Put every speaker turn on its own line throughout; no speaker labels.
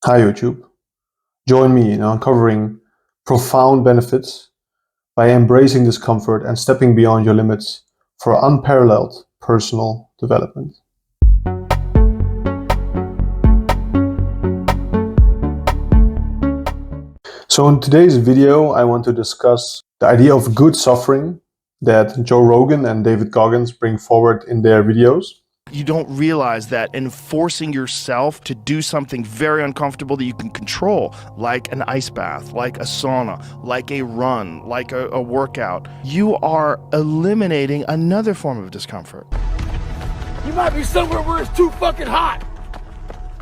Hi YouTube. Join me in uncovering profound benefits by embracing discomfort and stepping beyond your limits for unparalleled personal development. So in today's video, I want to discuss the idea of good suffering that Joe Rogan and David Goggins bring forward in their videos.
You don't realize that in forcing yourself to do something very uncomfortable that you can control, like an ice bath, like a sauna, like a run, like a workout, you are eliminating another form of discomfort.
You might be somewhere where it's too fucking hot.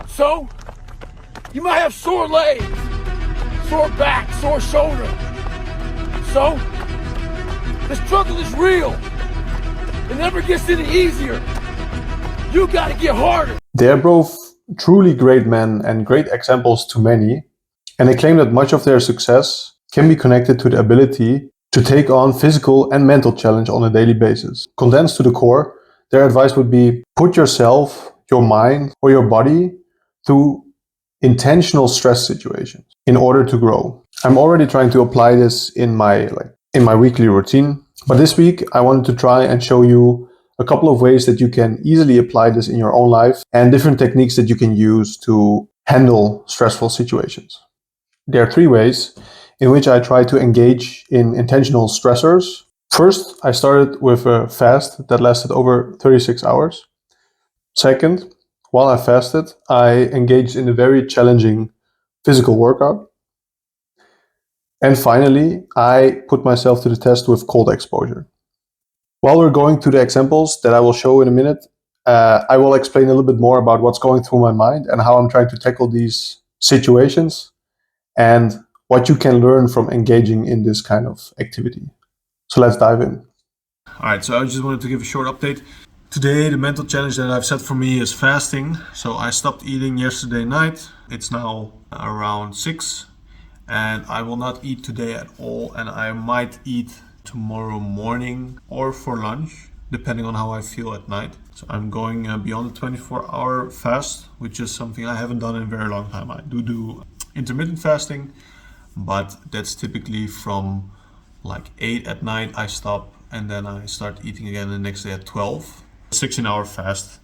So, you might have sore legs, sore back, sore shoulder. So, the struggle is real. It never gets any easier. You gotta get harder.
They're both truly great men and great examples to many, and they claim that much of their success can be connected to the ability to take on physical and mental challenge on a daily basis. Condensed to the core, their advice would be put yourself, your mind, or your body through intentional stress situations in order to grow. I'm already trying to apply this in my weekly routine, but this week I wanted to try and show you a couple of ways that you can easily apply this in your own life and different techniques that you can use to handle stressful situations. There are 3 ways in which I try to engage in intentional stressors. First, I started with a fast that lasted over 36 hours. Second, while I fasted, I engaged in a very challenging physical workout. And finally, I put myself to the test with cold exposure. While we're going to the examples that I will show in a minute, I will explain a little bit more about what's going through my mind and how I'm trying to tackle these situations and what you can learn from engaging in this kind of activity. So let's dive in.
All right, so I just wanted to give a short update. Today, the mental challenge that I've set for me is fasting. So I stopped eating yesterday night. It's now around 6 and I will not eat today at all, and I might eat tomorrow morning or for lunch, depending on how I feel at night. So I'm going beyond the 24-hour fast, which is something I haven't done in a very long time. I do intermittent fasting, but that's typically from like 8 at night I stop, and then I start eating again the next day at 12. 16-hour fast.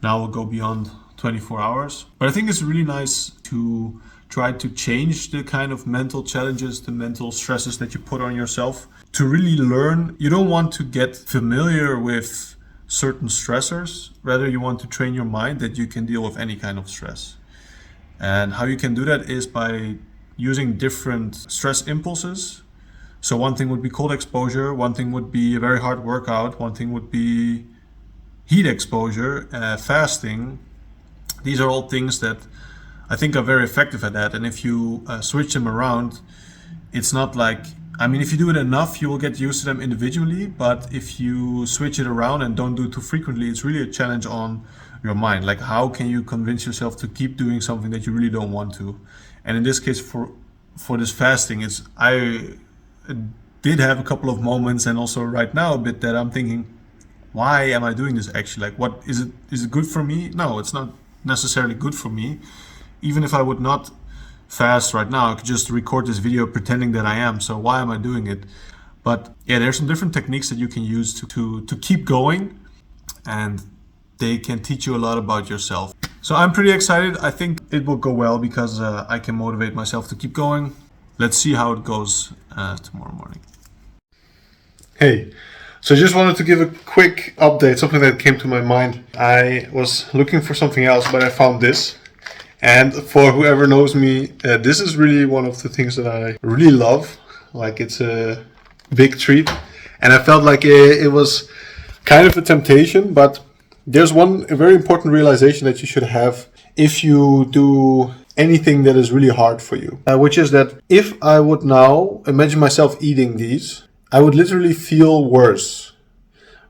Now we'll go beyond 24 hours. But I think it's really nice to try to change the kind of mental challenges, the mental stresses that you put on yourself. To really learn, you don't want to get familiar with certain stressors. Rather, you want to train your mind that you can deal with any kind of stress. And how you can do that is by using different stress impulses. So one thing would be cold exposure, one thing would be a very hard workout, one thing would be heat exposure, fasting. These are all things that I think are very effective at that. And if you switch them around, it's not like, if you do it enough, you will get used to them individually. But if you switch it around and don't do it too frequently, it's really a challenge on your mind. Like, how can you convince yourself to keep doing something that you really don't want to? And in this case, for this fasting, I did have a couple of moments, and also right now a bit, that I'm thinking, why am I doing this actually? Like, what is it? Is it good for me? No, it's not necessarily good for me. Even if I would not fast right now, I could just record this video pretending that I am. So why am I doing it? But yeah, there's some different techniques that you can use to keep going, and they can teach you a lot about yourself. So I'm pretty excited. I think it will go well because I can motivate myself to keep going. Let's see how it goes tomorrow morning.
Hey, so I just wanted to give a quick update, something that came to my mind. I was looking for something else, but I found this. And for whoever knows me, this is really one of the things that I really love. Like, it's a big treat. And I felt like it was kind of a temptation, but there's a very important realization that you should have if you do anything that is really hard for you. Which is that if I would now imagine myself eating these, I would literally feel worse.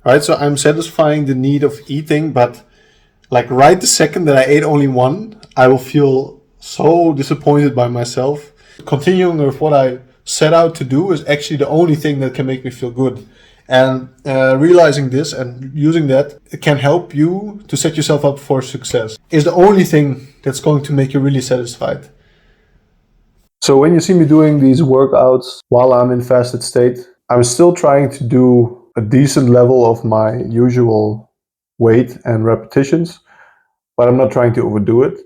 Right? So I'm satisfying the need of eating, but like right the second that I ate only one, I will feel so disappointed by myself. Continuing with what I set out to do is actually the only thing that can make me feel good. And realizing this and using that, it can help you to set yourself up for success. Is the only thing that's going to make you really satisfied. So when you see me doing these workouts while I'm in fasted state, I'm still trying to do a decent level of my usual weight and repetitions, but I'm not trying to overdo it.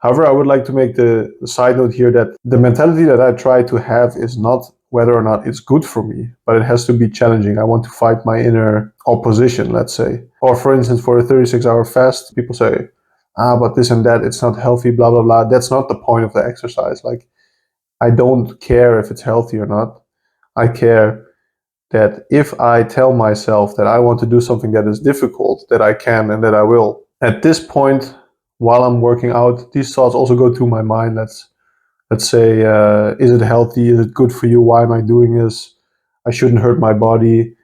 However, I would like to make the side note here that the mentality that I try to have is not whether or not it's good for me, but it has to be challenging. I want to fight my inner opposition, let's say. Or for instance, for a 36-hour fast, people say, but this and that, it's not healthy, blah, blah, blah. That's not the point of the exercise. Like, I don't care if it's healthy or not. I care that if I tell myself that I want to do something that is difficult, that I can and that I will. At this point, while I'm working out, these thoughts also go through my mind. Let's say, is it healthy? Is it good for you? Why am I doing this? I shouldn't hurt my body.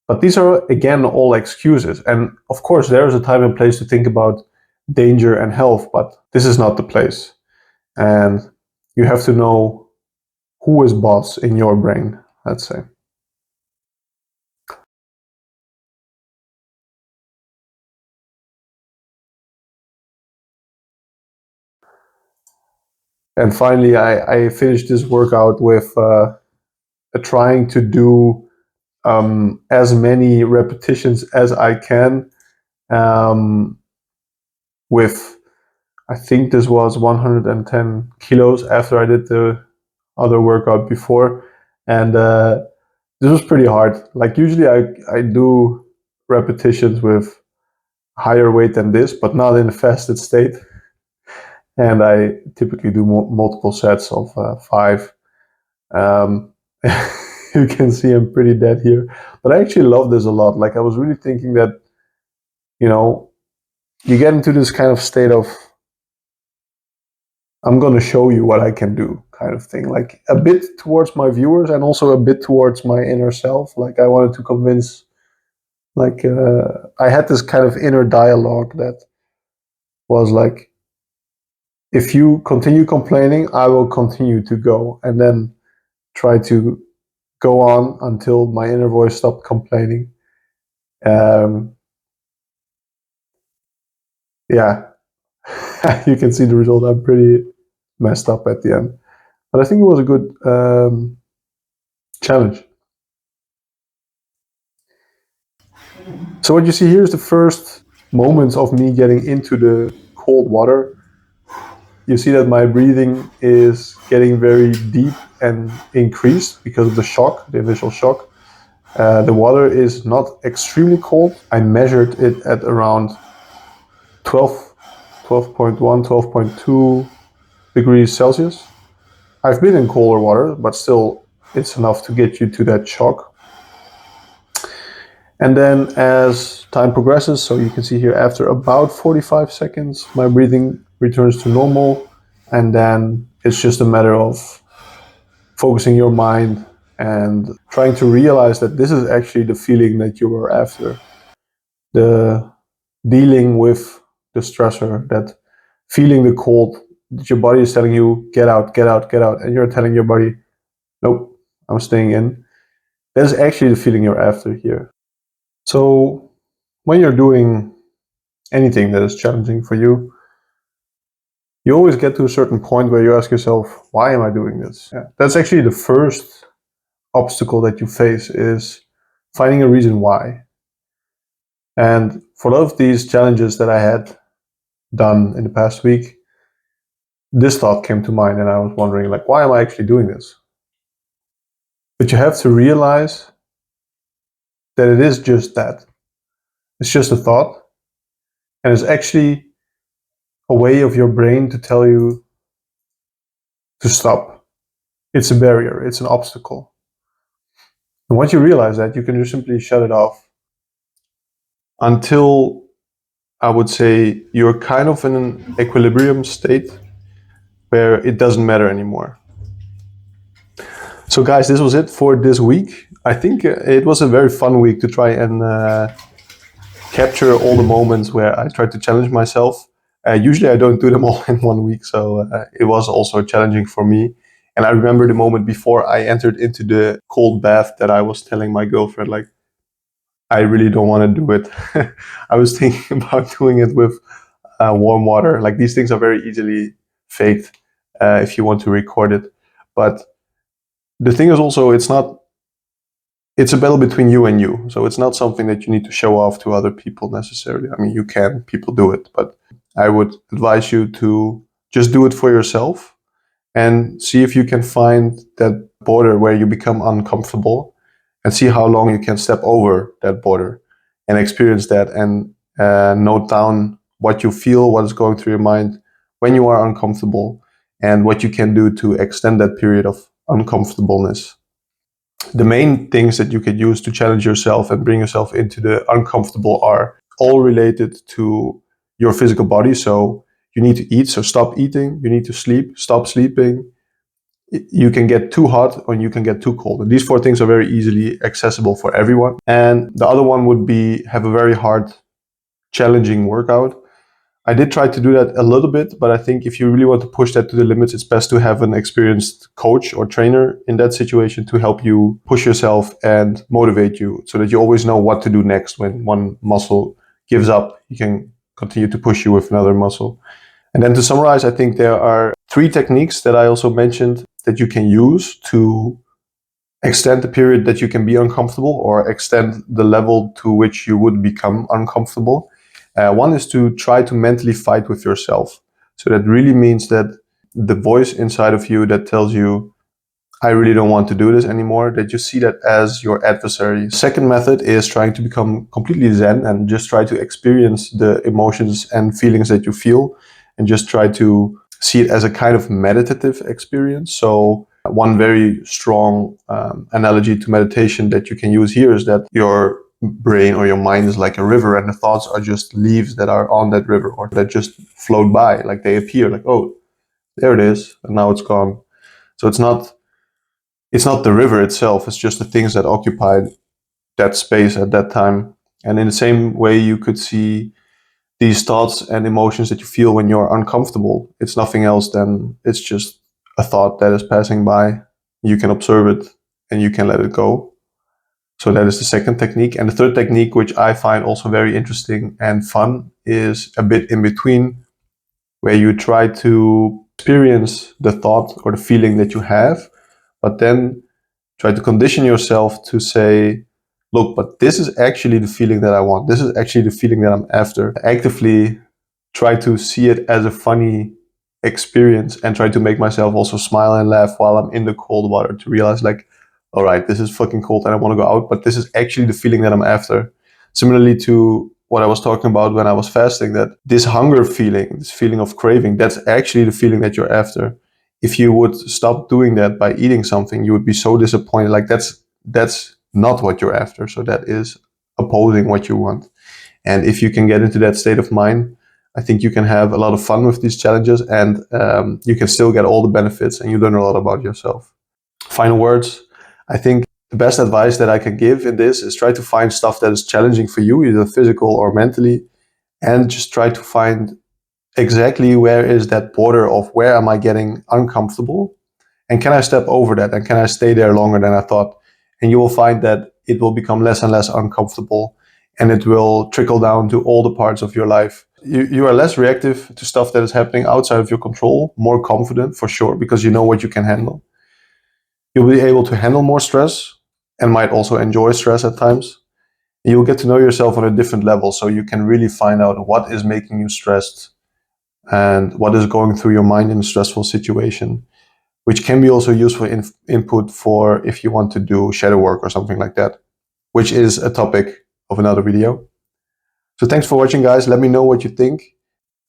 But these are, again, all excuses. And of course, there is a time and place to think about danger and health, but this is not the place. And you have to know who is boss in your brain, let's say. And finally, I finished this workout with trying to do as many repetitions as I can with, I think this was 110 kilos after I did the other workout before. And this was pretty hard. Like usually I do repetitions with higher weight than this, but not in a fasted state. And I typically do multiple sets of 5. You can see I'm pretty dead here, but I actually love this a lot. Like I was really thinking that, you get into this kind of state of, I'm going to show you what I can do kind of thing, like a bit towards my viewers and also a bit towards my inner self. Like I wanted to convince, like I had this kind of inner dialogue that was like, if you continue complaining, I will continue to go, and then try to go on until my inner voice stopped complaining. Yeah, you can see the result. I'm pretty messed up at the end, but I think it was a good challenge. So what you see here is the first moments of me getting into the cold water. You see that my breathing is getting very deep and increased because of the shock, the initial shock. The water is not extremely cold. I measured it at around 12.1, 12.2 degrees Celsius. I've been in colder water, but still it's enough to get you to that shock. And then as time progresses, so you can see here after about 45 seconds, my breathing returns to normal. And then it's just a matter of focusing your mind and trying to realize that this is actually the feeling that you were after. The dealing with the stressor, that feeling the cold, that your body is telling you, get out, get out, get out. And you're telling your body, nope, I'm staying in. That is actually the feeling you're after here. So when you're doing anything that is challenging for you, you always get to a certain point where you ask yourself, why am I doing this? Yeah. That's actually the first obstacle that you face, is finding a reason why. And for a lot of these challenges that I had done in the past week, this thought came to mind and I was wondering, like, why am I actually doing this? But you have to realize that it is just that. It's just a thought, and it's actually a way of your brain to tell you to stop. It's a barrier, it's an obstacle. And once you realize that, you can just simply shut it off until, I would say, you're kind of in an equilibrium state where it doesn't matter anymore. So guys, this was it for this week. I think it was a very fun week to try and capture all the moments where I tried to challenge myself. Usually I don't do them all in one week, so it was also challenging for me. And I remember the moment before I entered into the cold bath that I was telling my girlfriend, like, I really don't want to do it. I was thinking about doing it with warm water. Like, these things are very easily faked if you want to record it. But the thing is also, it's a battle between you and you. So it's not something that you need to show off to other people necessarily. I mean, you can, people do it, but I would advise you to just do it for yourself and see if you can find that border where you become uncomfortable, and see how long you can step over that border and experience that, and note down what you feel, what is going through your mind when you are uncomfortable, and what you can do to extend that period of uncomfortableness. The main things that you could use to challenge yourself and bring yourself into the uncomfortable are all related to your physical body. So you need to eat, so stop eating. You need to sleep, stop sleeping. You can get too hot or you can get too cold. And these 4 things are very easily accessible for everyone. And the other one would be have a very hard, challenging workout. I did try to do that a little bit, but I think if you really want to push that to the limits, it's best to have an experienced coach or trainer in that situation to help you push yourself and motivate you, so that you always know what to do next. When one muscle gives up, you can continue to push you with another muscle. And then to summarize, I think there are 3 techniques that I also mentioned that you can use to extend the period that you can be uncomfortable, or extend the level to which you would become uncomfortable. One is to try to mentally fight with yourself. So that really means that the voice inside of you that tells you, I really don't want to do this anymore, that you see that as your adversary. Second method is trying to become completely zen and just try to experience the emotions and feelings that you feel, and just try to see it as a kind of meditative experience. So one very strong analogy to meditation that you can use here is that your brain or your mind is like a river, and the thoughts are just leaves that are on that river, or that just float by, like they appear, like, oh, there it is, and now it's gone. So it's not the river itself, it's just the things that occupied that space at that time. And in the same way, you could see these thoughts and emotions that you feel when you're uncomfortable. It's nothing else than, it's just a thought that is passing by. You can observe it and you can let it go. So that is the second technique. And the third technique, which I find also very interesting and fun, is a bit in between, where you try to experience the thought or the feeling that you have, but then try to condition yourself to say, look, but this is actually the feeling that I want. This is actually the feeling that I'm after. Actively try to see it as a funny experience, and try to make myself also smile and laugh while I'm in the cold water, to realize, like, all right, this is fucking cold and I want to go out, but this is actually the feeling that I'm after. Similarly to what I was talking about when I was fasting, that this hunger feeling, this feeling of craving, that's actually the feeling that you're after. If you would stop doing that by eating something, you would be so disappointed. Like, that's not what you're after. So that is opposing what you want. And if you can get into that state of mind, I think you can have a lot of fun with these challenges, and you can still get all the benefits, and you learn a lot about yourself. Final words. I think the best advice that I can give in this is try to find stuff that is challenging for you, either physical or mentally, and just try to find exactly where is that border of where am I getting uncomfortable, and can I step over that, and can I stay there longer than I thought. And you will find that it will become less and less uncomfortable, and it will trickle down to all the parts of your life. You are less reactive to stuff that is happening outside of your control, more confident for sure, because you know what you can handle. You'll be able to handle more stress, and might also enjoy stress at times. You'll get to know yourself on a different level, so you can really find out what is making you stressed and what is going through your mind in a stressful situation, which can be also useful input for if you want to do shadow work or something like that, which is a topic of another video. So thanks for watching, guys. Let me know what you think.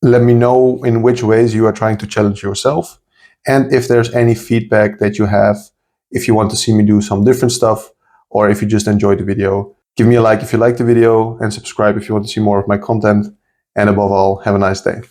Let me know in which ways you are trying to challenge yourself, and if there's any feedback that you have, if you want to see me do some different stuff, or if you just enjoyed the video. Give me a like if you liked the video, and subscribe if you want to see more of my content. And above all, have a nice day.